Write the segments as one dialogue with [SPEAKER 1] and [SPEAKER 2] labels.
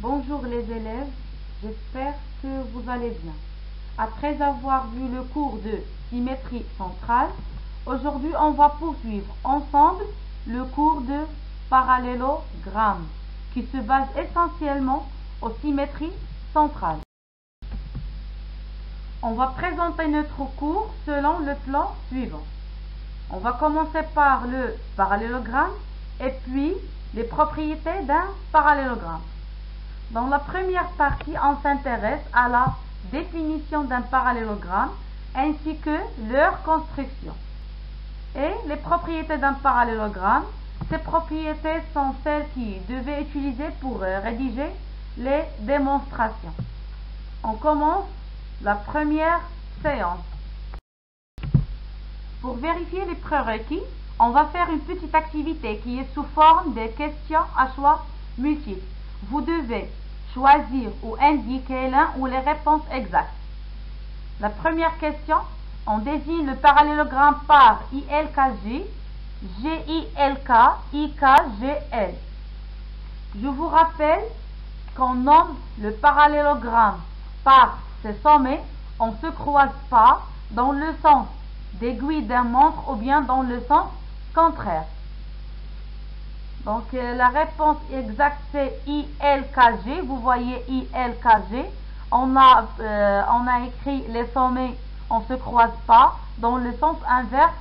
[SPEAKER 1] Bonjour les élèves, j'espère que vous allez bien. Après avoir vu le cours de symétrie centrale, aujourd'hui on va poursuivre ensemble le cours de parallélogramme qui se base essentiellement aux symétries centrales. On va présenter notre cours selon le plan suivant. On va commencer par le parallélogramme et puis les propriétés d'un parallélogramme. Dans la première partie, on s'intéresse à la définition d'un parallélogramme ainsi que leur construction. Et les propriétés d'un parallélogramme, ces propriétés sont celles qui devaient utiliser pour rédiger les démonstrations. On commence la première séance. Pour vérifier les prérequis, on va faire une petite activité qui est sous forme de questions à choix multiples. Vous devez choisir ou indiquer l'un ou les réponses exactes. La première question, on désigne le parallélogramme par ILKJ, GILK, IKGL. Je vous rappelle qu'on nomme le parallélogramme par ses sommets, on ne se croise pas dans le sens d'aiguille d'un montre ou bien dans le sens contraire. Donc la réponse exacte c'est ILKG. Vous voyez ILKG. On a écrit les sommets, on ne se croise pas dans le sens inverse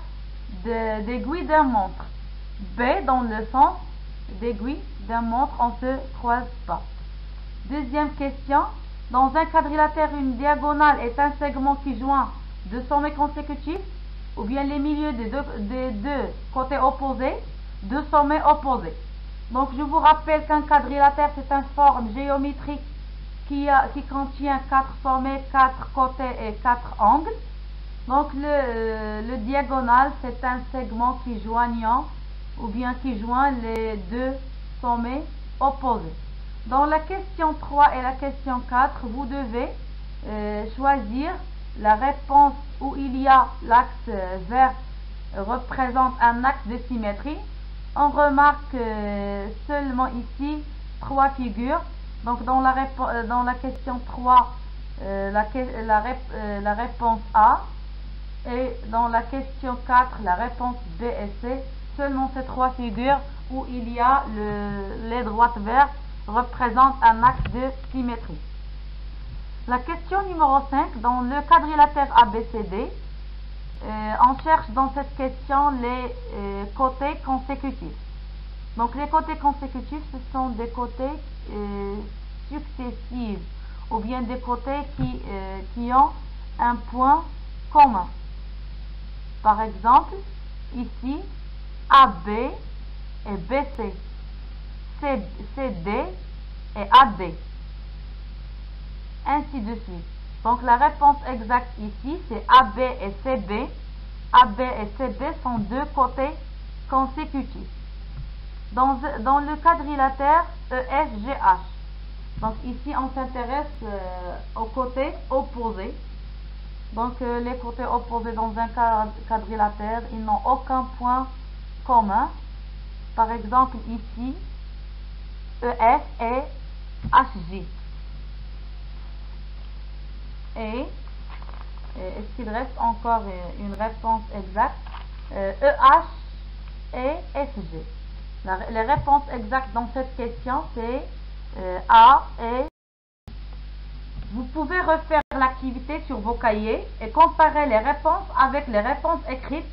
[SPEAKER 1] d'aiguille d'un montre. B dans le sens d'aiguille d'un montre, on ne se croise pas. Deuxième question. Dans un quadrilatère, une diagonale est un segment qui joint deux sommets consécutifs ou bien les milieux des deux côtés opposés, deux sommets opposés. Donc je vous rappelle qu'un quadrilatère c'est une forme géométrique qui contient 4 sommets, 4 côtés et 4 angles. Donc le diagonal c'est un segment qui joignant ou bien qui joint les deux sommets opposés. Dans la question 3 et la question 4, vous devez choisir la réponse où il y a l'axe vert représente un axe de symétrie. On remarque seulement ici 3 figures. Donc dans la question 3, la réponse A. Et dans la question 4, la réponse B et C. Seulement ces 3 figures où il y a les droites vertes représentent un axe de symétrie. La question numéro 5, dans le quadrilatère ABCD, on cherche dans cette question les côtés consécutifs. Donc les côtés consécutifs, ce sont des côtés successifs ou bien des côtés qui ont un point commun. Par exemple, ici, AB et BC, CD et AD. Ainsi de suite. Donc la réponse exacte ici c'est AB et CB. AB et CB sont deux côtés consécutifs. Dans le quadrilatère EFGH. Donc ici on s'intéresse aux côtés opposés. Donc les côtés opposés dans un quadrilatère, ils n'ont aucun point commun. Par exemple ici EF et HJ. Et est-ce qu'il reste encore une réponse exacte? EH et SG. Les réponses exactes dans cette question c'est A et. Vous pouvez refaire l'activité sur vos cahiers et comparer les réponses avec les réponses écrites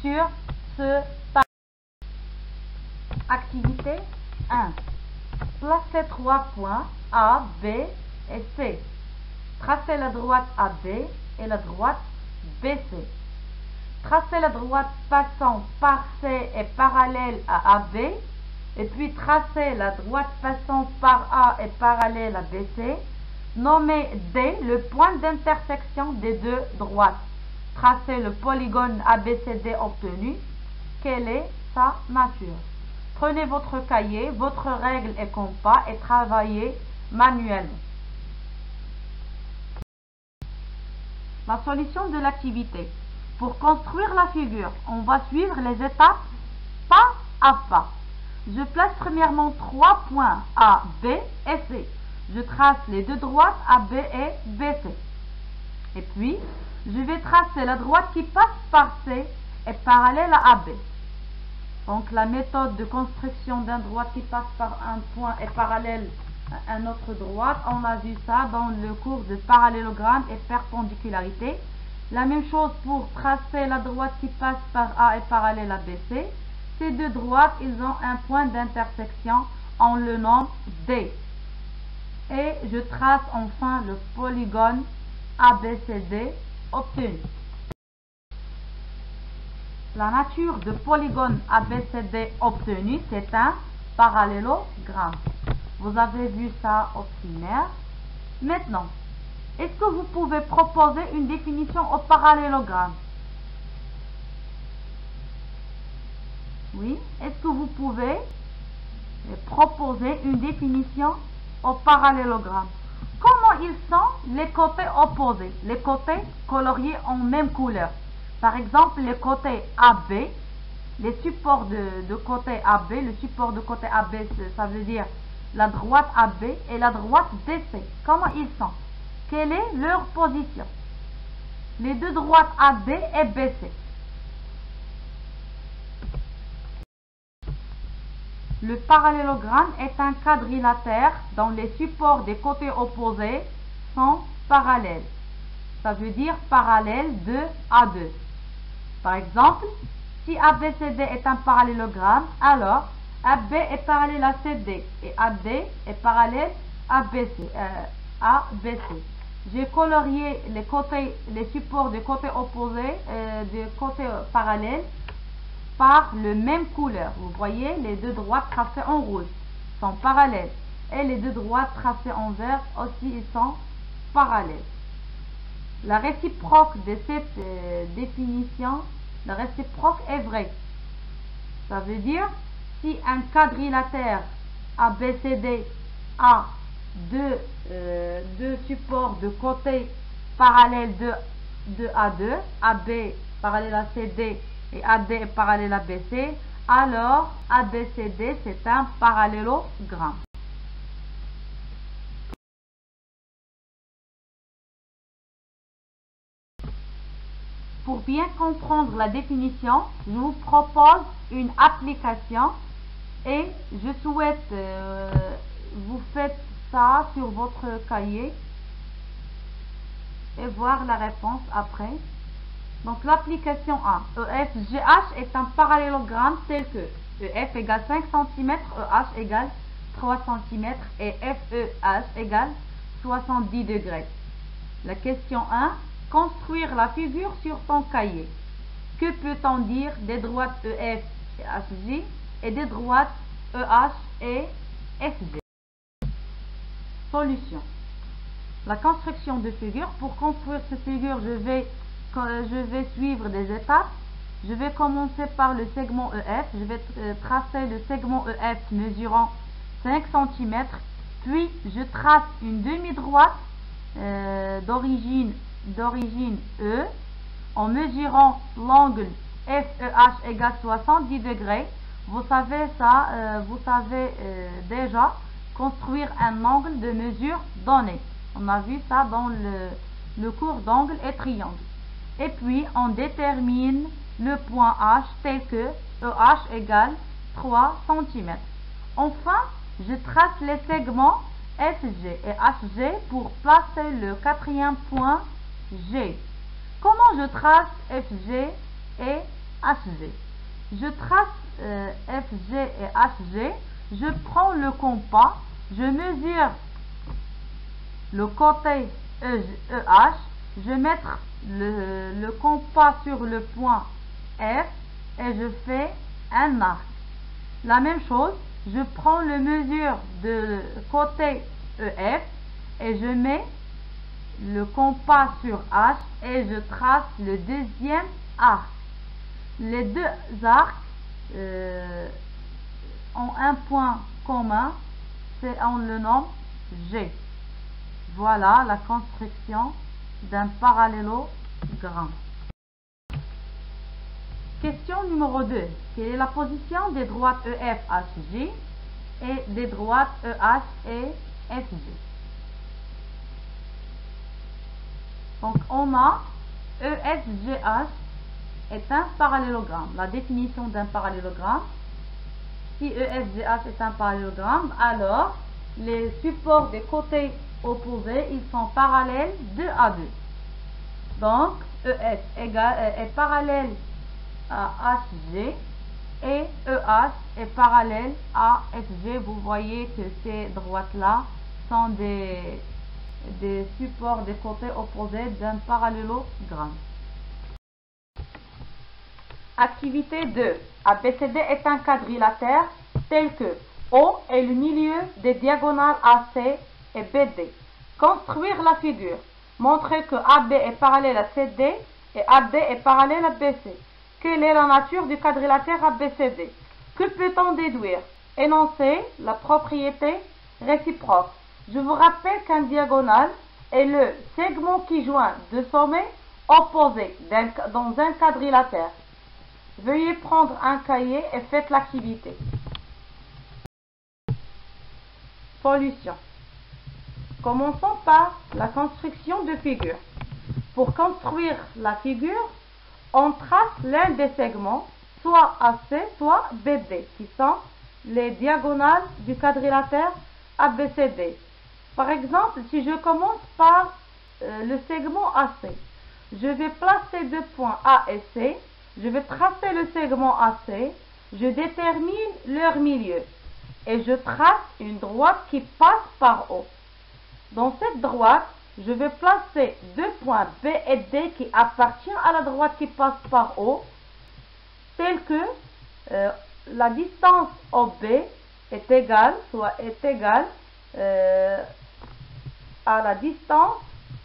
[SPEAKER 1] sur ce papier. Activité 1. Placez 3 points A, B et C. Tracez la droite AB et la droite BC. Tracez la droite passant par C et parallèle à AB. Et puis tracez la droite passant par A et parallèle à BC. Nommez D le point d'intersection des deux droites. Tracez le polygone ABCD obtenu. Quelle est sa nature? Prenez votre cahier, votre règle et compas et travaillez manuellement. La solution de l'activité. Pour construire la figure, on va suivre les étapes pas à pas. Je place premièrement 3 points A, B et C. Je trace les deux droites AB et BC. Et puis, je vais tracer la droite qui passe par C et parallèle à AB. Donc, la méthode de construction d'une droite qui passe par un point et parallèle à une autre droite, on a vu ça dans le cours de parallélogramme et perpendicularité. La même chose pour tracer la droite qui passe par A et parallèle à BC. Ces deux droites, ils ont un point d'intersection, on le nomme D. Et je trace enfin le polygone ABCD obtenu. La nature de polygone ABCD obtenu, c'est un parallélogramme. Vous avez vu ça au primaire. Maintenant, est-ce que vous pouvez proposer une définition au parallélogramme? Oui, est-ce que vous pouvez proposer une définition au parallélogramme? Comment ils sont les côtés opposés, les côtés coloriés en même couleur? Par exemple, les côtés AB, les supports de côté AB, le support de côté AB, ça veut dire la droite AB et la droite DC. Comment ils sont? Quelle est leur position? Les deux droites AB et BC. Le parallélogramme est un quadrilatère dont les supports des côtés opposés sont parallèles. Ça veut dire parallèle de A2. Par exemple, si ABCD est un parallélogramme, alors AB est parallèle à CD et AD est parallèle à ABC. J'ai colorié les supports des côtés opposés, des côtés parallèles, par le même couleur. Vous voyez, les deux droites tracées en rouge sont parallèles et les deux droites tracées en vert aussi ils sont parallèles. La réciproque de cette définition, la réciproque est vraie. Ça veut dire si un quadrilatère ABCD a deux supports de côté parallèles de A2, AB parallèle à CD et AD est parallèle à BC, alors ABCD c'est un parallélogramme. Pour bien comprendre la définition, je vous propose une application et je souhaite vous faites ça sur votre cahier et voir la réponse après. Donc l'application 1, EFGH est un parallélogramme tel que EF égale 5 cm, EH égale 3 cm et FEH égale 70 degrés. La question 1, construire la figure sur ton cahier. Que peut-on dire des droites EF et HJ et des droites EH et FG? Solution. La construction de figure. Pour construire cette figure, je vais suivre des étapes. Je vais commencer par le segment EF. Je vais tracer le segment EF mesurant 5 cm. Puis, je trace une demi-droite d'origine E en mesurant l'angle FEH égale 70 degrés. Vous savez ça, vous savez déjà construire un angle de mesure donné. On a vu ça dans le cours d'angle et triangle. Et puis, on détermine le point H tel que EH égale 3 cm. Enfin, je trace les segments FG et HG pour placer le quatrième point G. Comment je trace FG et HG? Je trace FG et HG, je prends le compas, je mesure le côté EH, je vais mettre le compas sur le point F et je fais un arc. La même chose, je prends le mesure de côté EF et je mets le compas sur H et je trace le deuxième arc. Les deux arcs ont un point commun, on le nomme G. Voilà la construction d'un parallélogramme. Question numéro 2. Quelle est la position des droites EFHG et des droites EH et FG? Donc, on a EFGH est un parallélogramme. La définition d'un parallélogramme. Si EFGH est un parallélogramme, alors les supports des côtés opposés, ils sont parallèles 2 à 2. Donc, EF est parallèle à HG et EH est parallèle à FG. Vous voyez que ces droites-là sont des supports des côtés opposés d'un parallélogramme. Activité 2. ABCD est un quadrilatère tel que O est le milieu des diagonales AC et BD. Construire la figure. Montrer que AB est parallèle à CD et AD est parallèle à BC. Quelle est la nature du quadrilatère ABCD? Que peut-on déduire? Énoncer la propriété réciproque. Je vous rappelle qu'un diagonale est le segment qui joint deux sommets opposés dans un quadrilatère. Veuillez prendre un cahier et faites l'activité. Solution. Commençons par la construction de figure. Pour construire la figure, on trace l'un des segments, soit AC, soit BD, qui sont les diagonales du quadrilatère ABCD. Par exemple, si je commence par le segment AC, je vais placer deux points A et C, je vais tracer le segment AC, je détermine leur milieu et je trace une droite qui passe par O. Dans cette droite, je vais placer deux points B et D qui appartiennent à la droite qui passe par O, telle que la distance OB est égale, à la distance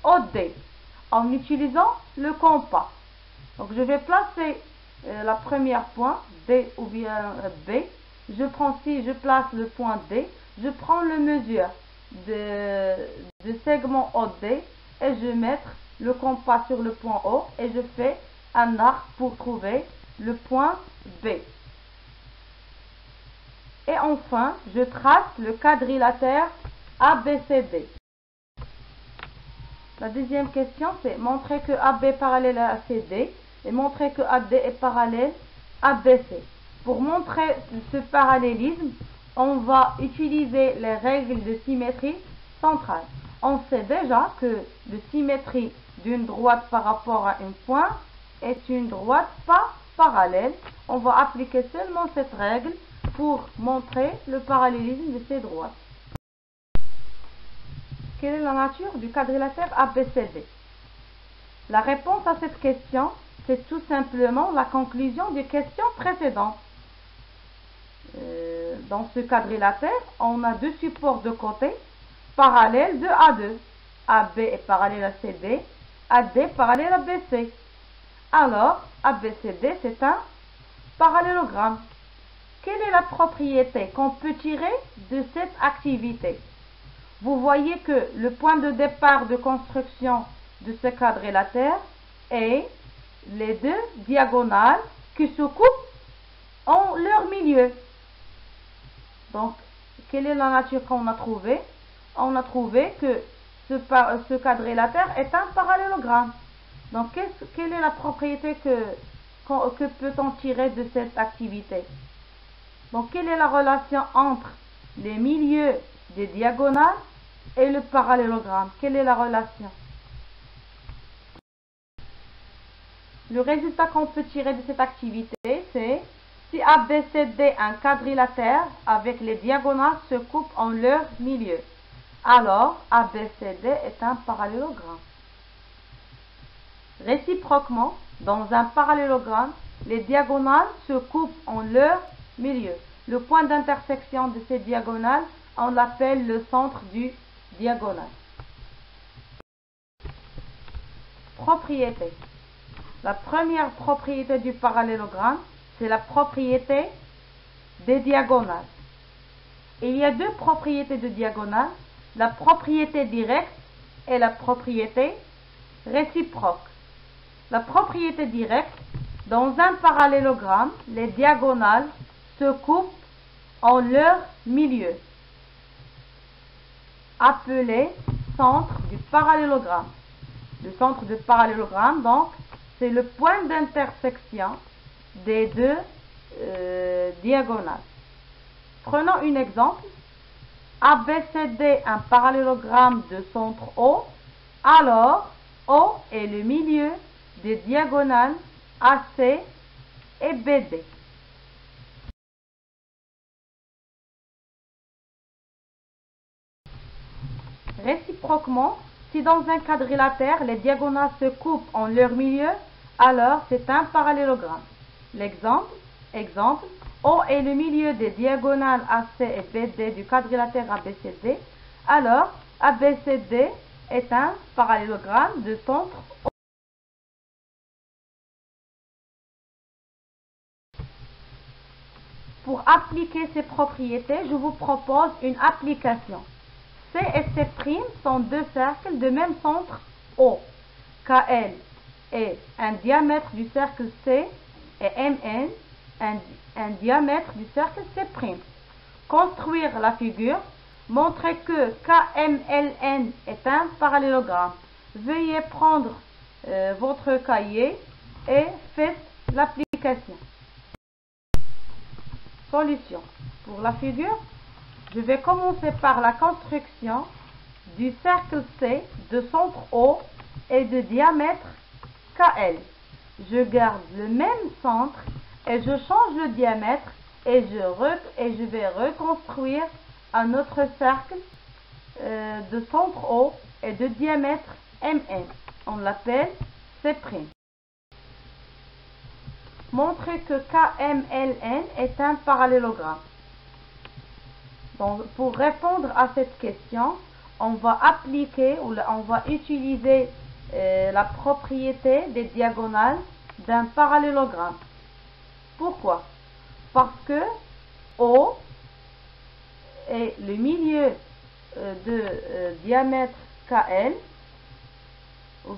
[SPEAKER 1] OD, en utilisant le compas. Donc je vais placer la première point D ou bien B. Si je place le point D, je prends le mesure de segment OD et je vais mettre le compas sur le point O et je fais un arc pour trouver le point B. Et enfin, je trace le quadrilatère ABCD. La deuxième question, c'est montrer que AB est parallèle à CD et montrer que AD est parallèle à BC. Pour montrer ce parallélisme, on va utiliser les règles de symétrie centrale. On sait déjà que la symétrie d'une droite par rapport à un point est une droite pas parallèle. On va appliquer seulement cette règle pour montrer le parallélisme de ces droites. Quelle est la nature du quadrilatère ABCD? La réponse à cette question, c'est tout simplement la conclusion des questions précédentes. Dans ce quadrilatère, on a deux supports de côté parallèles 2 à 2. AB est parallèle à CD, AD parallèle à BC. Alors, ABCD, c'est un parallélogramme. Quelle est la propriété qu'on peut tirer de cette activité? Vous voyez que le point de départ de construction de ce quadrilatère est les deux diagonales qui se coupent en leur milieu. Donc, quelle est la nature qu'on a trouvée? On a trouvé que ce quadrilatère est un parallélogramme. Donc, quelle est la propriété que peut-on tirer de cette activité? Donc, quelle est la relation entre les milieux des diagonales et le parallélogramme? Quelle est la relation? Le résultat qu'on peut tirer de cette activité, c'est si ABCD un quadrilatère avec les diagonales se coupent en leur milieu, alors ABCD est un parallélogramme. Réciproquement, dans un parallélogramme, les diagonales se coupent en leur milieu. Le point d'intersection de ces diagonales, on l'appelle le centre du diagonale. Propriété. La première propriété du parallélogramme, c'est la propriété des diagonales. Et il y a deux propriétés de diagonales, la propriété directe et la propriété réciproque. La propriété directe Dans un parallélogramme, les diagonales se coupent en leur milieu, appelé centre du parallélogramme. Le centre du parallélogramme, donc, c'est le point d'intersection des deux diagonales. Prenons un exemple. ABCD, un parallélogramme de centre O, alors O est le milieu des diagonales AC et BD. Réciproquement, si dans un quadrilatère, les diagonales se coupent en leur milieu, alors c'est un parallélogramme. L'exemple, O est le milieu des diagonales AC et BD du quadrilatère ABCD, alors ABCD est un parallélogramme de centre O. Pour appliquer ces propriétés, je vous propose une application. C et C' sont deux cercles de même centre O. KL est un diamètre du cercle C et MN un diamètre du cercle C'. Construire la figure. Montrer que KMLN est un parallélogramme. Veuillez prendre votre cahier et faites l'application. Solution. Pour la figure, je vais commencer par la construction du cercle C de centre O et de diamètre KL. Je garde le même centre et je change le diamètre et je vais reconstruire un autre cercle de centre O et de diamètre MN. On l'appelle C'. Montrer que KMLN est un parallélogramme. Donc, pour répondre à cette question, on va appliquer ou on va utiliser la propriété des diagonales d'un parallélogramme. Pourquoi? Parce que O est le milieu de diamètre KL ou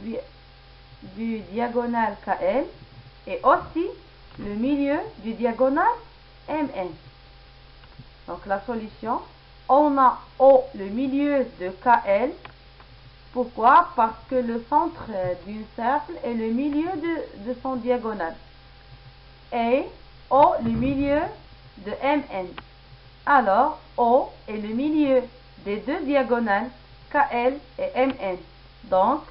[SPEAKER 1] du diagonale KL et aussi le milieu du diagonale MN. Donc la solution, on a O le milieu de KL. Pourquoi? Parce que le centre d'un cercle est le milieu de son diagonale. Et O le milieu de MN. Alors O est le milieu des deux diagonales KL et MN. Donc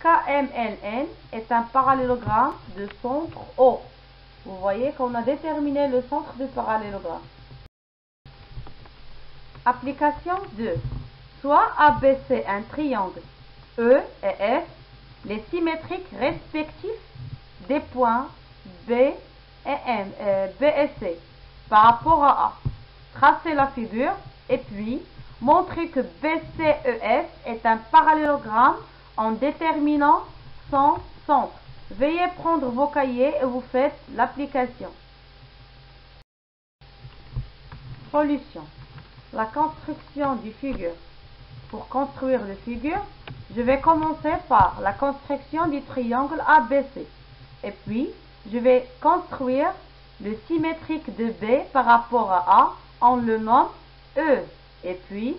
[SPEAKER 1] KMLN est un parallélogramme de centre O. Vous voyez qu'on a déterminé le centre du parallélogramme. Application 2. Soit ABC un triangle E et F, les symétriques respectifs des points B et C par rapport à A. Tracez la figure et puis montrez que BCEF est un parallélogramme en déterminant son centre. Veuillez prendre vos cahiers et vous faites l'application. Solution. La construction du figure. Pour construire le figure, je vais commencer par la construction du triangle ABC. Et puis, je vais construire le symétrique de B par rapport à A. On le nomme E. Et puis,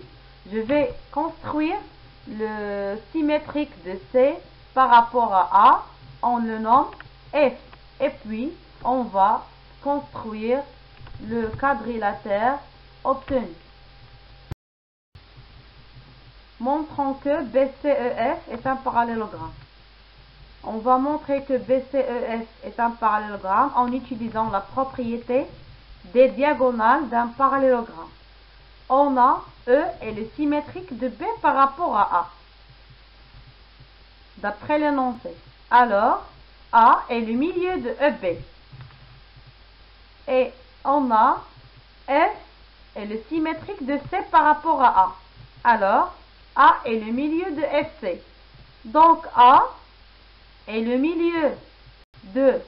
[SPEAKER 1] je vais construire le symétrique de C par rapport à A. On le nomme F. Et puis, on va construire le quadrilatère obtenu. Montrons que BCEF est un parallélogramme. On va montrer que BCEF est un parallélogramme en utilisant la propriété des diagonales d'un parallélogramme. On a E est le symétrique de B par rapport à A. D'après l'énoncé. Alors, A est le milieu de EB. Et on a F est le symétrique de C par rapport à A. Alors, A est le milieu de FC. Donc, A est le milieu de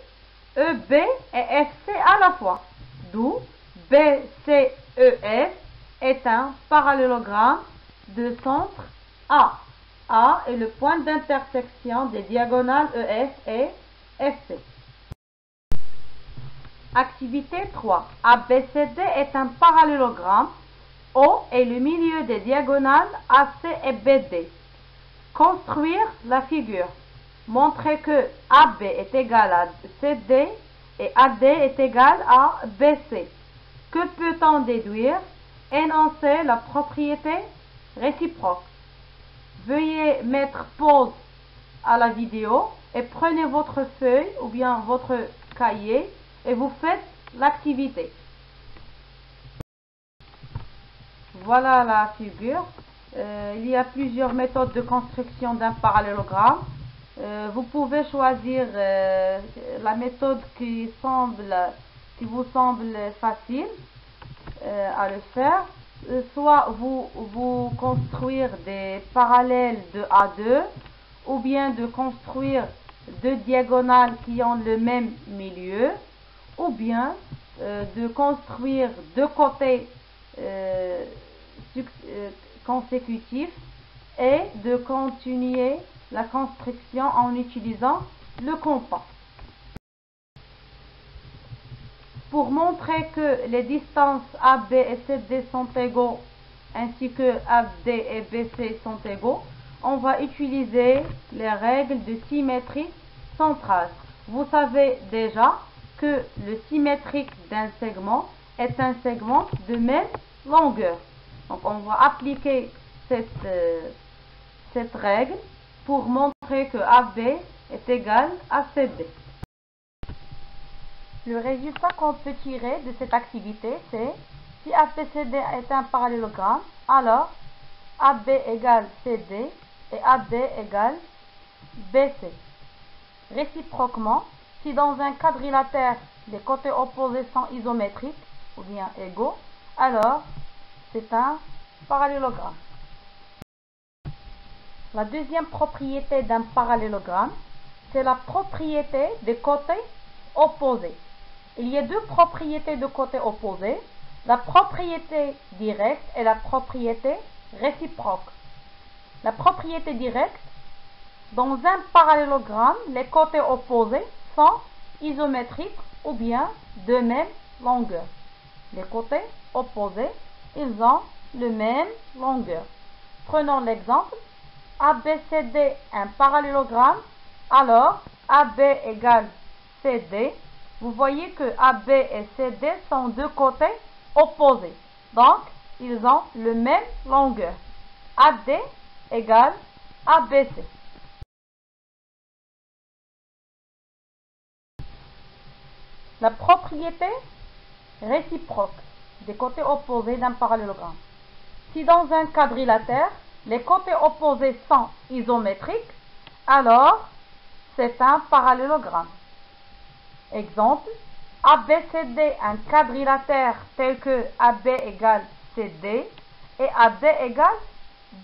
[SPEAKER 1] EB et FC à la fois. D'où BCEF est un parallélogramme de centre A. A est le point d'intersection des diagonales EF et FC. Activité 3. ABCD est un parallélogramme. O est le milieu des diagonales AC et BD. Construire la figure. Montrer que AB est égal à CD et AD est égal à BC. Que peut-on déduire? Énoncer la propriété réciproque. Veuillez mettre pause à la vidéo et prenez votre feuille ou bien votre cahier et vous faites l'activité. Voilà la figure. Il y a plusieurs méthodes de construction d'un parallélogramme. Vous pouvez choisir la méthode qui vous semble facile à le faire. Soit vous construire des parallèles de A2 ou bien de construire deux diagonales qui ont le même milieu ou bien de construire deux côtés consécutifs et de continuer la construction en utilisant le compas. Pour montrer que les distances AB et CD sont égaux ainsi que AD et BC sont égaux, on va utiliser les règles de symétrie centrale. Vous savez déjà que le symétrique d'un segment est un segment de même longueur. Donc on va appliquer cette règle pour montrer que AB est égal à CD. Le résultat qu'on peut tirer de cette activité, c'est si ABCD est un parallélogramme, alors AB égale CD et AD égale BC. Réciproquement, si dans un quadrilatère, les côtés opposés sont isométriques ou bien égaux, alors c'est un parallélogramme. La deuxième propriété d'un parallélogramme, c'est la propriété des côtés opposés. Il y a deux propriétés de côtés opposés, la propriété directe et la propriété réciproque. La propriété directe, dans un parallélogramme, les côtés opposés sont isométriques ou bien de même longueur. Les côtés opposés, ils ont le même longueur. Prenons l'exemple, ABCD un parallélogramme, alors AB égale CD. Vous voyez que AB et CD sont deux côtés opposés. Donc, ils ont le même longueur. AD égale ABC. La propriété réciproque des côtés opposés d'un parallélogramme. Si dans un quadrilatère, les côtés opposés sont isométriques, alors c'est un parallélogramme. Exemple, ABCD un quadrilatère tel que AB égale CD et AD égale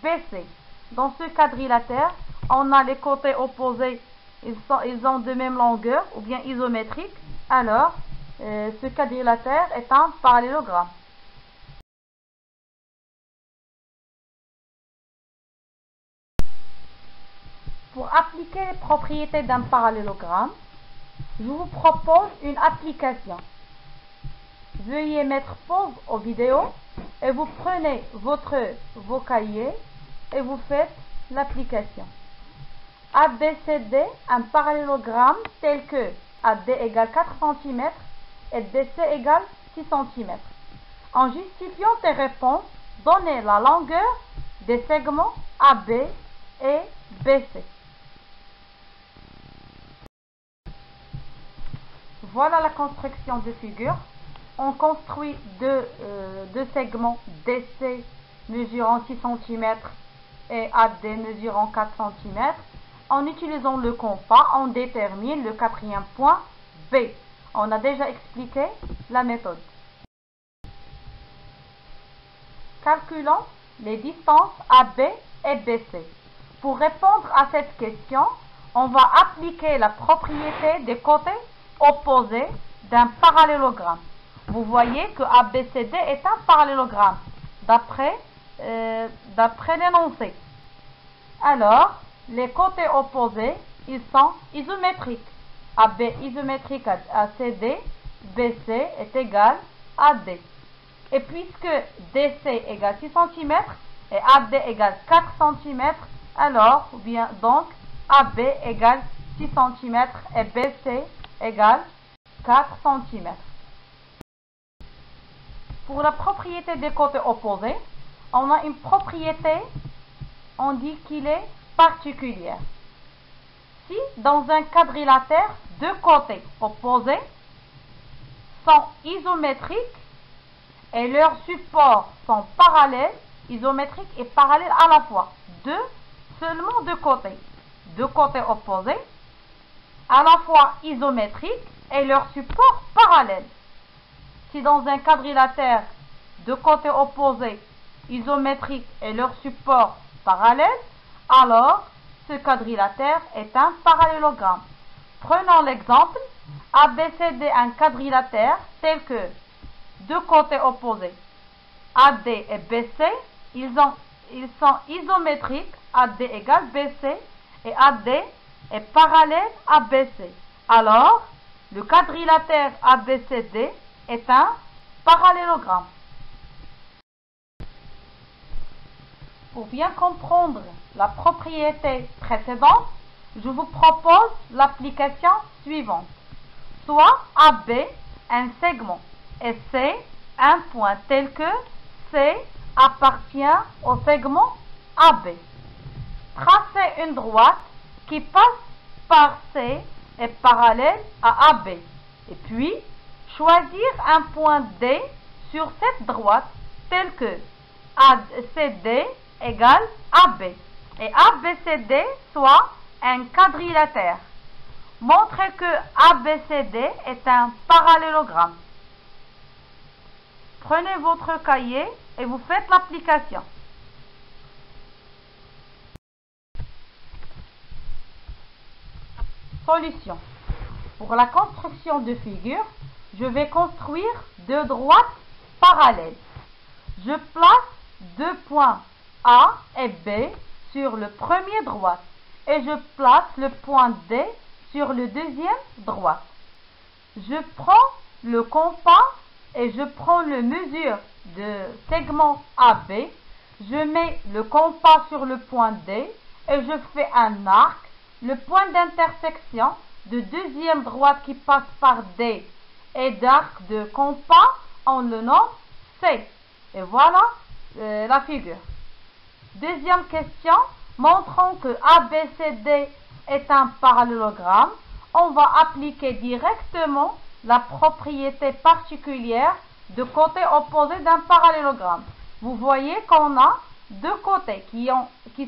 [SPEAKER 1] BC. Dans ce quadrilatère, on a les côtés opposés, ils ont de même longueur ou bien isométriques, alors ce quadrilatère est un parallélogramme. Pour appliquer les propriétés d'un parallélogramme, je vous propose une application. Veuillez mettre pause aux vidéos et vous prenez vos cahiers et vous faites l'application. ABCD, un parallélogramme tel que AD égale 4 cm et BC égale 6 cm. En justifiant tes réponses, donnez la longueur des segments AB et BC. Voilà la construction de figure. On construit deux segments DC mesurant 6 cm et AD mesurant 4 cm. En utilisant le compas, on détermine le quatrième point B. On a déjà expliqué la méthode. Calculons les distances AB et BC. Pour répondre à cette question, on va appliquer la propriété des côtés opposés d'un parallélogramme. Vous voyez que ABCD est un parallélogramme d'après l'énoncé. Alors, les côtés opposés, ils sont isométriques. AB isométrique à CD BC est égal à D. Et puisque DC égale 6 cm et AD égale 4 cm, alors, bien donc, AB égale 6 cm et BC égale 4 cm. Pour la propriété des côtés opposés, on a une propriété, on dit qu'il est particulière. Si dans un quadrilatère, deux côtés opposés sont isométriques et leurs supports sont parallèles, isométriques et parallèles à la fois, seulement deux côtés opposés, à la fois isométriques et leurs supports parallèles. Si dans un quadrilatère, deux côtés opposés, isométriques et leurs supports parallèles, alors ce quadrilatère est un parallélogramme. Prenons l'exemple ABCD, un quadrilatère tel que deux côtés opposés, AD et BC, ils sont isométriques, AD égale BC, et AD est parallèle à BC. Alors, le quadrilatère ABCD est un parallélogramme. Pour bien comprendre la propriété précédente, je vous propose l'application suivante. Soit AB, un segment, et C, un point tel que C appartient au segment AB. Tracez une droite qui passe par C et parallèle à AB. Et puis, choisir un point D sur cette droite tel que ACD égale AB et ABCD soit un quadrilatère. Montrez que ABCD est un parallélogramme. Prenez votre cahier et vous faites l'application. Solution. Pour la construction de figure, je vais construire deux droites parallèles. Je place deux points A et B sur le premier droite et je place le point D sur le deuxième droite. Je prends le compas et je prends la mesure de segment AB. Je mets le compas sur le point D et je fais un arc. Le point d'intersection de deuxième droite qui passe par D et d'arc de compas, on le nomme C. Et voilà la figure. Deuxième question, montrons que ABCD est un parallélogramme. On va appliquer directement la propriété particulière de côté opposé d'un parallélogramme. Vous voyez qu'on a deux côtés qui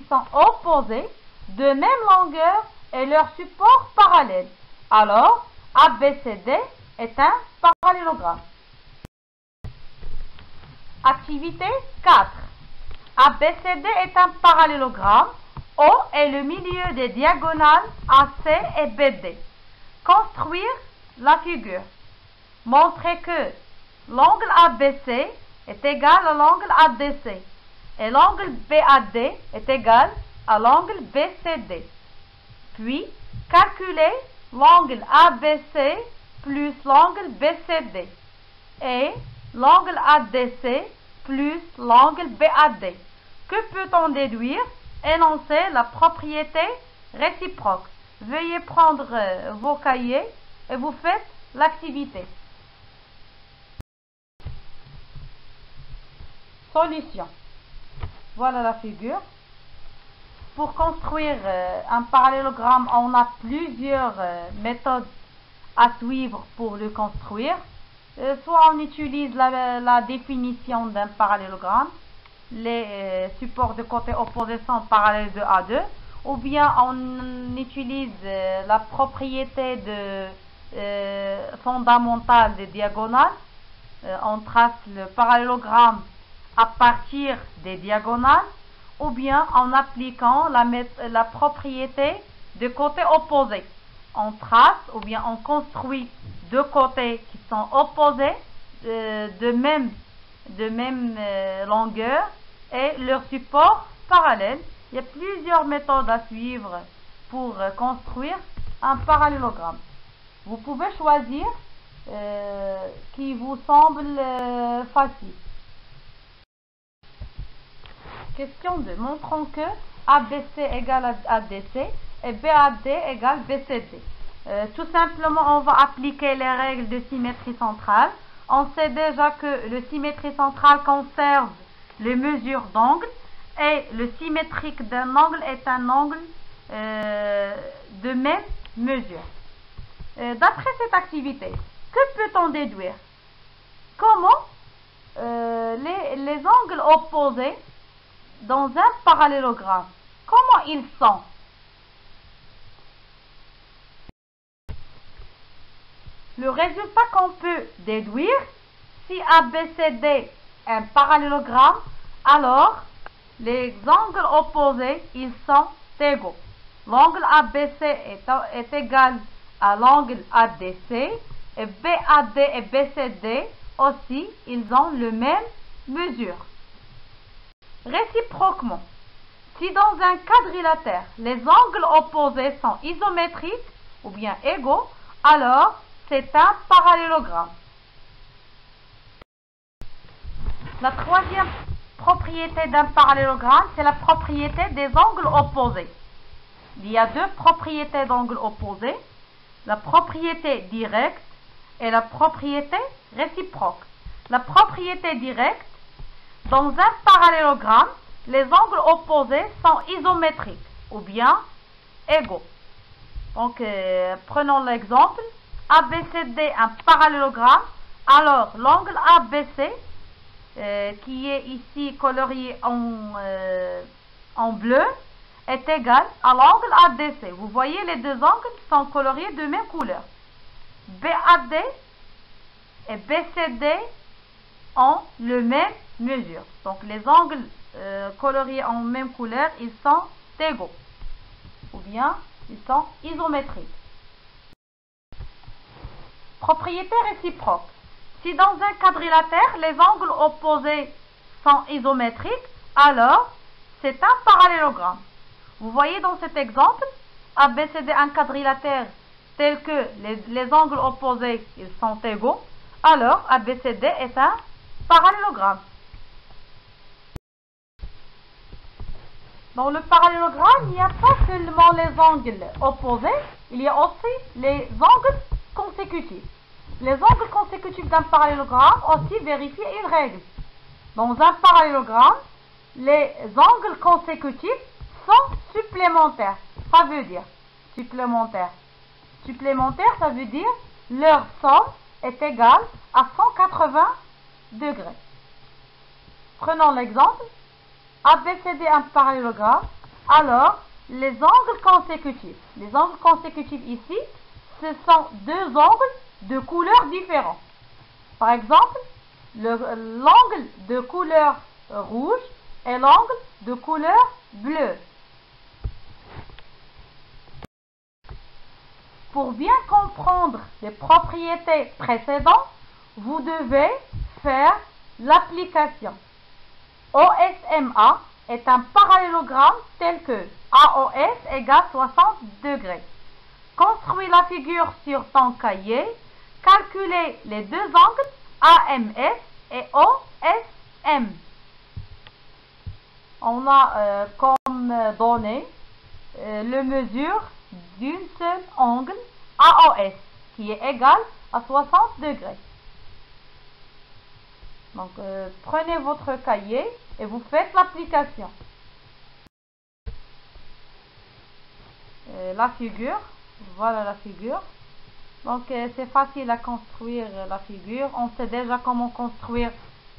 [SPEAKER 1] sont opposés de même longueur et leur support parallèle. Alors, ABCD est un parallélogramme. Activité 4. ABCD est un parallélogramme. O est le milieu des diagonales AC et BD. Construire la figure. Montrez que l'angle ABC est égal à l'angle ADC et l'angle BAD est égal à l'angle BCD. Puis, calculez l'angle ABC plus l'angle BCD et l'angle ADC plus l'angle BAD. Que peut-on déduire? Énoncer la propriété réciproque. Veuillez prendre vos cahiers et vous faites l'activité. Solution. Voilà la figure. Pour construire un parallélogramme, on a plusieurs méthodes à suivre pour le construire. Soit on utilise la définition d'un parallélogramme, les supports de côté opposés sont parallèles de A2, ou bien on utilise la propriété fondamentale des diagonales. On trace le parallélogramme à partir des diagonales, ou bien en appliquant la propriété de côté opposé. On trace ou bien on construit deux côtés qui sont opposés de même longueur et leur support parallèle. Il y a plusieurs méthodes à suivre pour construire un parallélogramme. Vous pouvez choisir qui vous semble facile. Question 2. Montrons que ABC égale ADC et BAD égale BCD. Tout simplement, on va appliquer les règles de symétrie centrale. On sait déjà que le symétrie centrale conserve les mesures d'angle et le symétrique d'un angle est un angle de même mesure. D'après cette activité, que peut-on déduire? Comment les angles opposés dans un parallélogramme, comment ils sont? Le résultat qu'on peut déduire, si ABCD est un parallélogramme, alors les angles opposés, ils sont égaux. L'angle ABC est égal à l'angle ADC et BAD et BCD aussi, ils ont le même mesure. Réciproquement, si dans un quadrilatère, les angles opposés sont isométriques ou bien égaux, alors c'est un parallélogramme. La troisième propriété d'un parallélogramme, c'est la propriété des angles opposés. Il y a deux propriétés d'angles opposés, la propriété directe et la propriété réciproque. La propriété directe, dans un parallélogramme, les angles opposés sont isométriques ou bien égaux. Donc, prenons l'exemple. ABCD, un parallélogramme. Alors, l'angle ABC, qui est ici colorié en bleu, est égal à l'angle ADC. Vous voyez, les deux angles sont coloriés de même couleur. BAD et BCD ont le même mesure. Donc, les angles coloriés en même couleur, ils sont égaux. Ou bien, ils sont isométriques. Propriété réciproque. Si dans un quadrilatère, les angles opposés sont isométriques, alors c'est un parallélogramme. Vous voyez dans cet exemple, ABCD un quadrilatère tel que les angles opposés ils sont égaux, alors ABCD est un parallélogramme. Dans le parallélogramme, il n'y a pas seulement les angles opposés, il y a aussi les angles consécutifs. Les angles consécutifs d'un parallélogramme aussi vérifient une règle. Dans un parallélogramme, les angles consécutifs sont supplémentaires. Ça veut dire supplémentaire. Supplémentaire, ça veut dire leur somme est égale à 180 degrés. Prenons l'exemple. ABCD un parallélogramme. Alors, les angles consécutifs. Les angles consécutifs ici, ce sont deux angles de couleurs différentes. Par exemple, l'angle de couleur rouge et l'angle de couleur bleue. Pour bien comprendre les propriétés précédentes, vous devez faire l'application. OSMA est un parallélogramme tel que AOS égale 60 degrés. Construis la figure sur ton cahier. Calculez les deux angles AMS et OSM. On a comme donnée le mesure d'une seule angle AOS qui est égal à 60 degrés. Donc, prenez votre cahier et vous faites l'application. La figure, voilà la figure. Donc, c'est facile à construire la figure. On sait déjà comment construire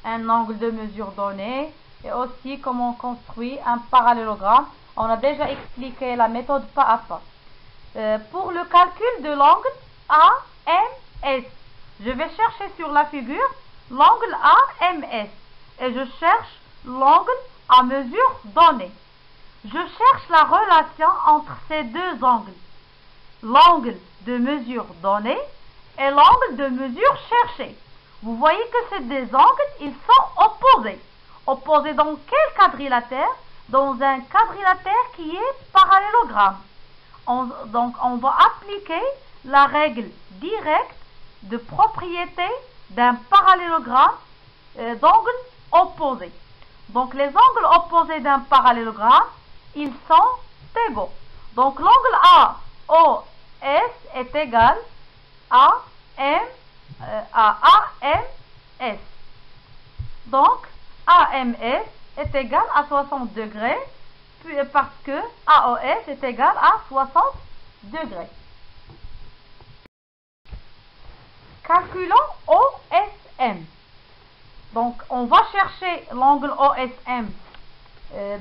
[SPEAKER 1] un angle de mesure donné et aussi comment construire un parallélogramme. On a déjà expliqué la méthode pas à pas. Pour le calcul de l'angle AMS, je vais chercher sur la figure l'angle AMS et je cherche l'angle à mesure donnée. Je cherche la relation entre ces deux angles, l'angle de mesure donné et l'angle de mesure cherché. Vous voyez que ces deux angles, ils sont opposés. Opposés dans quel quadrilatère? Dans un quadrilatère qui est parallélogramme. Donc, on va appliquer la règle directe de propriétés d'un parallélogramme d'angles opposés. Donc les angles opposés d'un parallélogramme, ils sont égaux. Donc l'angle AOS est égal à AMS. Donc AMS est égal à 60 degrés parce que AOS est égal à 60 degrés. Calculons OSM. Donc on va chercher l'angle OSM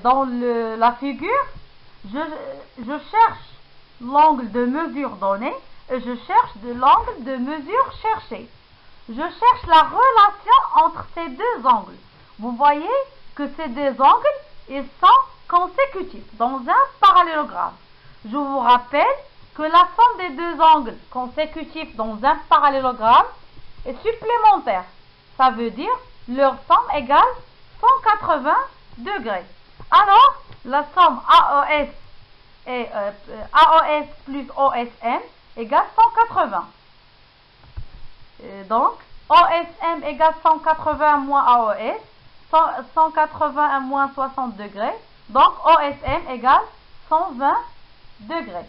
[SPEAKER 1] dans la figure. Je cherche l'angle de mesure donné et je cherche l'angle de mesure cherché. Je cherche la relation entre ces deux angles. Vous voyez que ces deux angles, ils sont consécutifs dans un parallélogramme. Je vous rappelle que la somme des deux angles consécutifs dans un parallélogramme est supplémentaire. Ça veut dire leur somme égale 180 degrés. Alors, la somme AOS plus OSM égale 180. Donc, OSM égale 180 moins AOS, 180 moins 60 degrés. Donc, OSM égale 120 degrés.